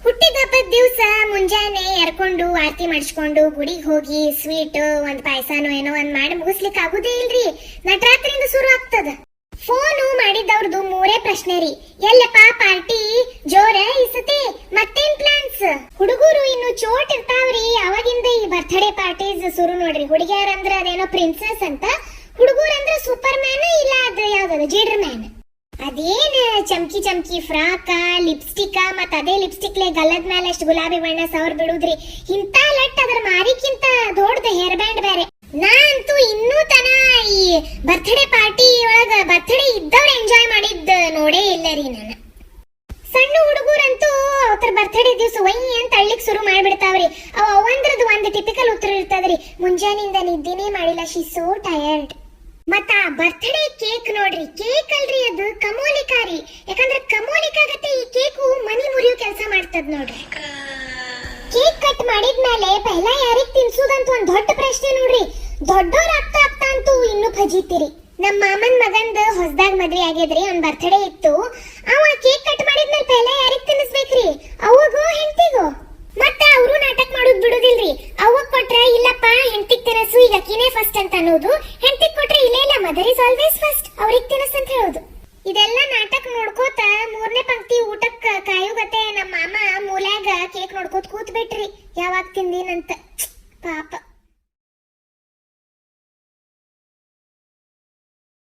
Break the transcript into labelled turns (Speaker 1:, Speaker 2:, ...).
Speaker 1: ಹುಟ್ಟಿದ ಹಬ್ಬದ ದಿವಸ ಮುಂಜಾನೆ ಎರ್ಕೊಂಡು ಆರತಿ ಮಾಡಿಸ್ಕೊಂಡು ಗುಡಿಗೆ ಹೋಗಿ ಸ್ವೀಟ್ ಒಂದ್ ಪಾಯಸನೋ ಏನೋ ಒಂದ್ ಮಾಡಿ ಮುಗಿಸ್ಲಿಕ್ಕೆ ಆಗುದೇ ಇಲ್ರಿ. ನಟರಾತ್ರಿಯಿಂದ ಶುರು ಆಗ್ತದ. ಫೋನು ಮಾಡಿದವ್ರದು ಮೂರೇ ಪ್ರಶ್ನೆ ರೀ. ಎಲ್ಲಪ್ಪ ಪಾರ್ಟಿ ಜೋರ ಈ ಸತಿ ಮತ್ತೇನ್ ಪ್ಲಾನ್ಸ್? ಹುಡುಗರು ಇನ್ನು ಚೋಟ್ ಇರ್ತಾವ್ರಿ. ಅವಾಗಿಂದ ಈ ಬರ್ತ್ಡೇ ಪಾರ್ಟೀಸ್ ಶುರು ನೋಡ್ರಿ. ಹುಡುಗಿಯರಂದ್ರ ಅದೇನೋ ಪ್ರಿನ್ಸೆಸ್ ಅಂತ, ಹುಡುಗರಂದ್ರ ಸೂಪರ್ ಮ್ಯಾನ್, ಇಲ್ಲ ಅದು ಯಾವ್ದದ ಜೀಡ್ರ್ ಮ್ಯಾನ್. ಅದೇನ್ ಚಮ್ಕಿ ಚಮ್ಕಿ ಫ್ರಾಕ, ಲಿಪ್ಸ್ಟಿಕ್, ಮತ್ ಅದೇ ಲಿಪ್ಸ್ಟಿಕ್ಲೆ ಗಲ್ಲದ ಮೇಲೆ ಅಷ್ಟು ಗುಲಾಬಿ ಬಣ್ಣ ಸವರ್ ಬಿಡುದ್ರಿ. ಇಂತ ಲಟ್ ಅದ್ರ ಮಾರಿಕ್ಕಿಂತ ದೊಡ್ಡದ ಹೇರ್ ಬ್ಯಾಂಡ್ ಬೇರೆ. ನಾ ಅಂತೂ ಇನ್ನೂ ತನ ಈ ಬರ್ತ್ಡೇ ಪಾರ್ಟಿ ಒಳಗ ಬರ್ತ್ಡೇ ಇದ್ದವ್ರು ಎಂಜಾಯ್ ಮಾಡಿದ್ದ ನೋಡೇ ಇಲ್ಲ ರೀ ನಾನು. ಸಣ್ಣ ಹುಡುಗರಂತೂ ಅವ್ರ ಬರ್ತ್ಡೇ ದಿವಸ ವೈ ಅಂತ ಅಳ್ಳಿಕ್ ಶುರು ಮಾಡ್ಬಿಡ್ತಾವ್ರಿ. ಅವಂದ್ರದ್ದು ಒಂದು ಟಿಪಿಕಲ್ ಉತ್ತರ ಇರ್ತದ್ರಿ, ಮುಂಜಾನಿಂದ ನಿದ್ದಿನೇ ಮಾಡಿಲ್ಲ, ಶಿ ಸೋ ಟಯರ್ಡ್. ಮತ್ತ ಬರ್ತ್ಡೇ ಕೇಕ್ ನೋಡ್ರಿ, ಕೇಕ್ ಅಲ್ರಿ ಅದು ಕಮೋಲಿಕಾರಿ. ಯಾಕಂದ್ರೆ ಕಮೋಲಿಕಾಗತ್ತೆ ಈ ಕೇಕು ಮನಿ ಮುರಿಯೋ ಕೆಲಸ ಮಾಡ್ತದ ನೋಡ್ರಿ. ಕೇಕ್ ಕಟ್ ಮಾಡಿದ್ಮೇಲೆ ಪೆಹ್ಲ ಯಾರಿಗ್ ತಿನ್ಸುದಂತ ಒಂದ್ ದೊಡ್ಡ ಪ್ರಶ್ನೆ ನೋಡ್ರಿ. ದೊಡ್ಡವ್ರ ಆಗ್ತಾ ಆಗ್ತಾ ಅಂತೂ ಇನ್ನು ಫಜೀತಿರಿ. ನಮ್ಮ ಮಾಮನ್ ಮಗಂದ ಹೊಸದಾಗ ಮದ್ವೆ ಆಗಿದ್ರಿ, ಒಂದ್ ಬರ್ತ್ಡೇ ಇತ್ತು. ಅವ ಕೇಕ್ ಕಟ್ ಮಾಡಿದ್ಮೇಲೆ ಪೆಹ್ಲ ಯಾರಿಗ್ ತಿನ್ನಿಸ್ಬೇಕ್ರಿ? ಅವಗೋ ಹೆಂಡತಿಗೋ? ಮತ್ತ ಅವರು ನಾಟಕ ಮಾಡೋದ್ ಬಿಡುದಿಲ್ರಿ. ಅವಗ್ ಕೊಟ್ರ ಇಲ್ಲಪ್ಪ ಹೆಂಡತಿಗ್ ತಿನ್ನಿಸು, ಈಗ ಅಕಿನೇ ಫಸ್ಟ್ ಅಂತ ಅನ್ನೋದು.